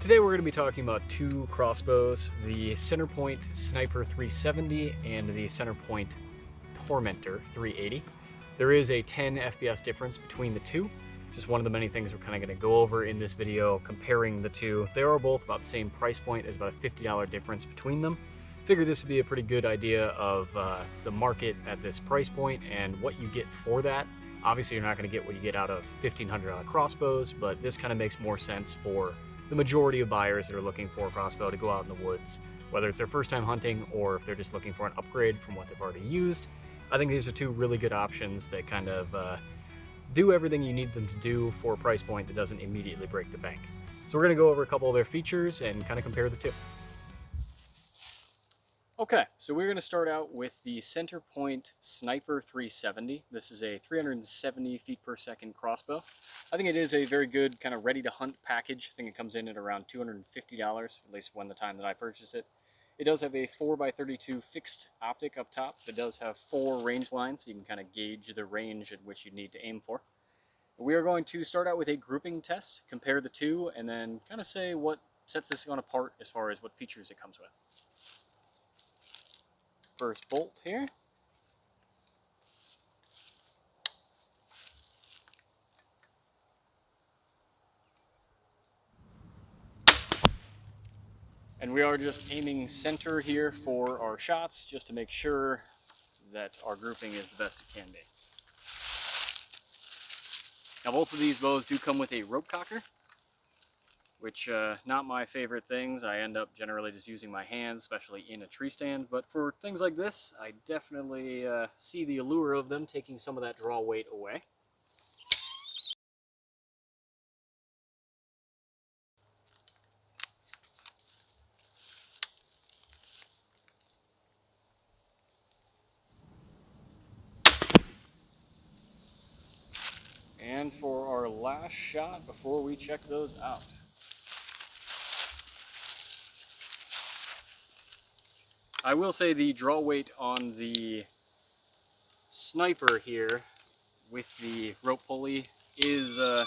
Today we're going to be talking about two crossbows, the Centerpoint Sniper 370 and the Centerpoint Tormentor 380. There is a 10 FPS difference between the two. Just one of the many things we're kind of going to go over in this video, comparing the two. They are both about the same price point. There's about a $50 difference between them. Figured this would be a pretty good idea of the market at this price point and what you get for that. Obviously you're not going to get what you get out of $1,500 crossbows, but this kind of makes more sense for the majority of buyers that are looking for a crossbow to go out in the woods, whether it's their first time hunting or if they're just looking for an upgrade from what they've already used. I think these are two really good options that kind of do everything you need them to do for a price point that doesn't immediately break the bank. So we're going to go over a couple of their features and kind of compare the two. Okay, so we're going to start out with the Centerpoint Sniper 370. This is a 370 feet per second crossbow. I think it is a very good kind of ready to hunt package. I think it comes in at around $250, at least when the time that I purchased it. It does have a 4x32 fixed optic up top that does have 4 range lines, so you can kind of gauge the range at which you need to aim for. We are going to start out with a grouping test, compare the two, and then kind of say what sets this one apart as far as what features it comes with. First bolt here. And we are just aiming center here for our shots, just to make sure that our grouping is the best it can be. Now both of these bows do come with a rope cocker, which not my favorite things. I end up generally just using my hands, especially in a tree stand, but for things like this, I definitely see the allure of them taking some of that draw weight away. And for our last shot before we check those out. I will say the draw weight on the Sniper here with the rope pulley is a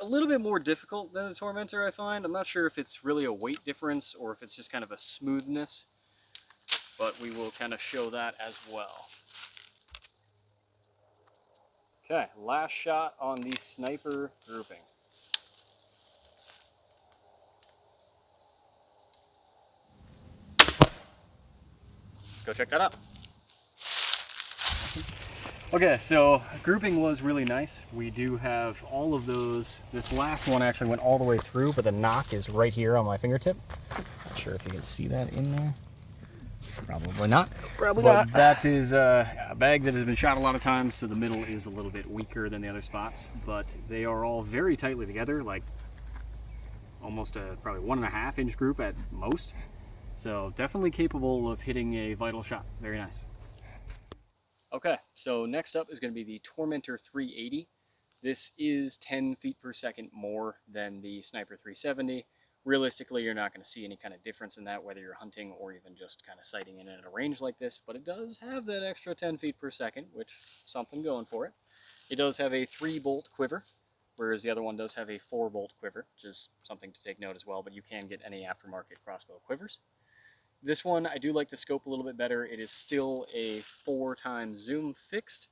little bit more difficult than the Tormentor, I find. I'm not sure if it's really a weight difference or if it's just kind of a smoothness, but we will kind of show that as well. Okay, last shot on the Sniper grouping. Go check that out. Okay, so grouping was really nice. We do have all of those. This last one actually went all the way through, but the knock is right here on my fingertip. Not sure if you can see that in there. Probably not. Probably not. That is a bag that has been shot a lot of times, so the middle is a little bit weaker than the other spots, but they are all very tightly together, like almost a probably 1.5 inch group at most. So definitely capable of hitting a vital shot. Very nice. Okay, so next up is going to be the Tormentor 380. This is 10 feet per second more than the Sniper 370. Realistically, you're not going to see any kind of difference in that, whether you're hunting or even just kind of sighting in at a range like this, but it does have that extra 10 feet per second, which is something going for it. It does have a 3-bolt quiver, whereas the other one does have a 4-bolt quiver, which is something to take note as well, but you can get any aftermarket crossbow quivers. This one, I do like the scope a little bit better. It is still a 4x zoom fixed,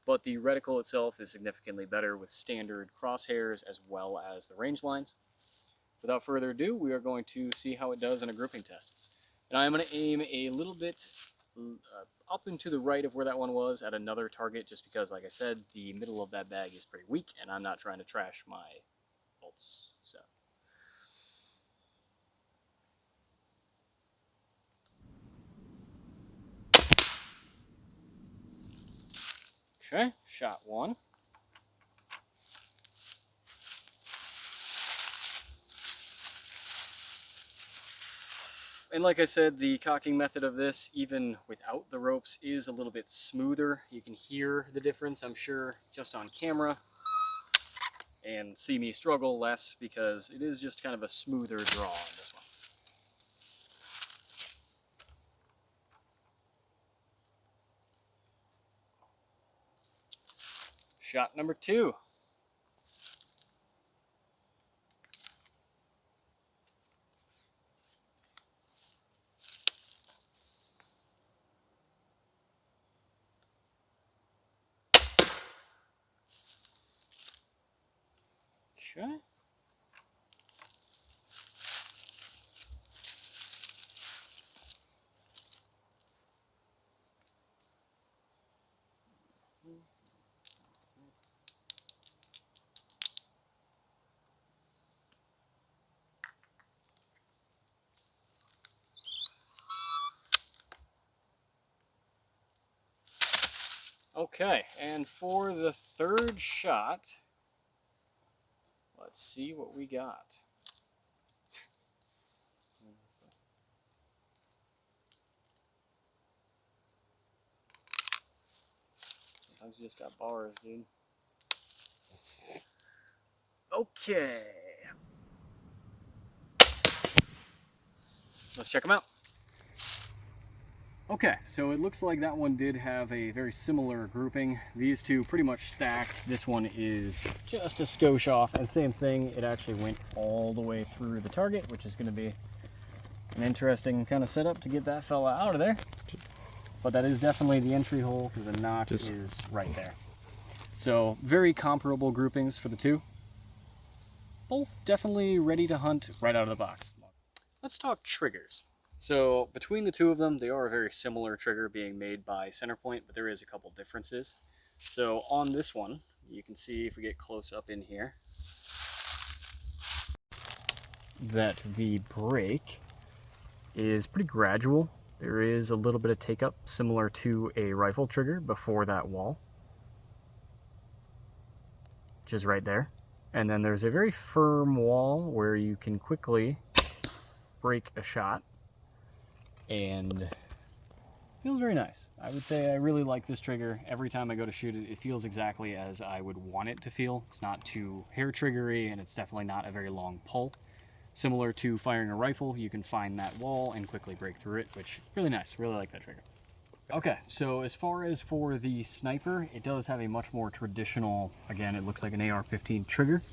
but the reticle itself is significantly better with standard crosshairs as well as the range lines. Without further ado, we are going to see how it does in a grouping test. And I'm going to aim a little bit up and to the right of where that one was at another target, just because, like I said, the middle of that bag is pretty weak, and I'm not trying to trash my bolts. So. Okay, shot 1. And like I said, the cocking method of this, even without the ropes, is a little bit smoother. You can hear the difference, I'm sure, just on camera, and see me struggle less because it is just kind of a smoother draw on this one. Shot number 2. Okay. Okay, and for the third shot, let's see what we got. Sometimes you just got bars, dude. Okay. Let's check them out. Okay, so it looks like that one did have a very similar grouping. These two pretty much stacked. This one is just a skosh off, and same thing, it actually went all the way through the target, which is going to be an interesting kind of setup to get that fella out of there. But that is definitely the entry hole, because the notch is right there. So very comparable groupings for the two. Both definitely ready to hunt right out of the box. Let's talk triggers. So between the two of them, they are a very similar trigger being made by Centerpoint, but there is a couple differences. So on this one, you can see if we get close up in here, that the break is pretty gradual. There is a little bit of take up similar to a rifle trigger before that wall, which is right there. And then there's a very firm wall where you can quickly break a shot, and feels very nice. I would say I really like this trigger. Every time I go to shoot it, it feels exactly as I would want it to feel. It's not too hair triggery, and it's definitely not a very long pull. Similar to firing a rifle, you can find that wall and quickly break through it, which is really nice. Really like that trigger. Okay, so as far as for the sniper, it does have a much more traditional, again, it looks like an AR-15 trigger.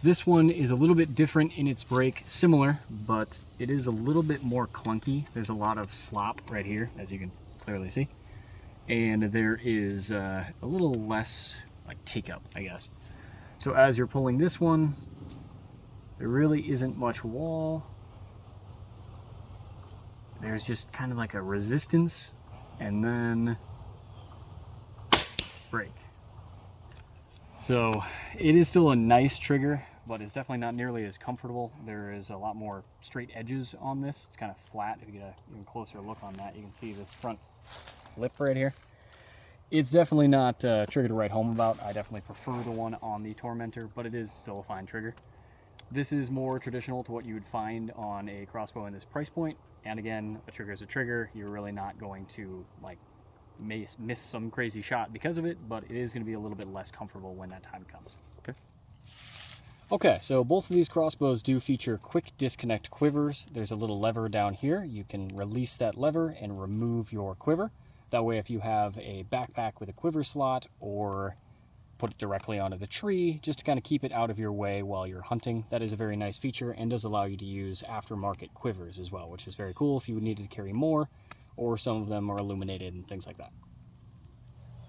This one is a little bit different in its break, similar, but it is a little bit more clunky. There's a lot of slop right here, as you can clearly see. And there is a little less like take up, I guess. So as you're pulling this one, there really isn't much wall. There's just kind of like a resistance, and then break. So it is still a nice trigger, but it's definitely not nearly as comfortable. There is a lot more straight edges on this. It's kind of flat. If you get an even closer look on that, you can see this front lip right here. It's definitely not a trigger to write home about. I definitely prefer the one on the Tormentor, but it is still a fine trigger. This is more traditional to what you would find on a crossbow in this price point. And again, a trigger is a trigger. You're really not going to like miss some crazy shot because of it, but it is going to be a little bit less comfortable when that time comes. Okay, so both of these crossbows do feature quick disconnect quivers. There's a little lever down here. You can release that lever and remove your quiver. That way, if you have a backpack with a quiver slot, or put it directly onto the tree just to kind of keep it out of your way while you're hunting, that is a very nice feature, and does allow you to use aftermarket quivers as well, which is very cool if you needed to carry more, or some of them are illuminated and things like that.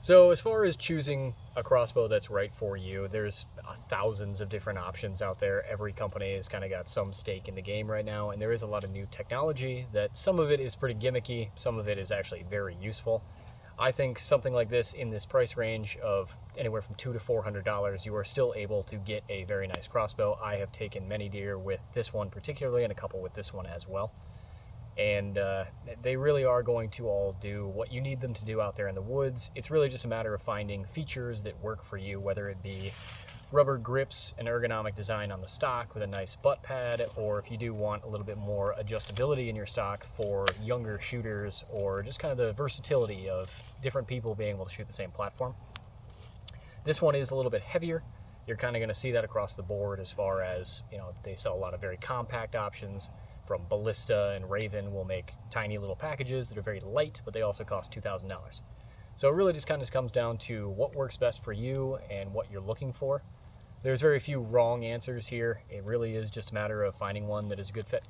So as far as choosing a crossbow that's right for you, there's thousands of different options out there. Every company has kind of got some stake in the game right now, and there is a lot of new technology that some of it is pretty gimmicky, some of it is actually very useful. I think something like this in this price range of anywhere from $200 to $400, you are still able to get a very nice crossbow. I have taken many deer with this one particularly, and a couple with this one as well. And they really are going to all do what you need them to do out there in the woods. It's really just a matter of finding features that work for you, whether it be rubber grips, an ergonomic design on the stock with a nice butt pad, or if you do want a little bit more adjustability in your stock for younger shooters, or just kind of the versatility of different people being able to shoot the same platform. This one is a little bit heavier. You're kind of going to see that across the board as far as, you know, they sell a lot of very compact options. From Ballista and Raven will make tiny little packages that are very light, but they also cost $2,000. So it really just kind of comes down to what works best for you and what you're looking for. There's very few wrong answers here. It really is just a matter of finding one that is a good fit.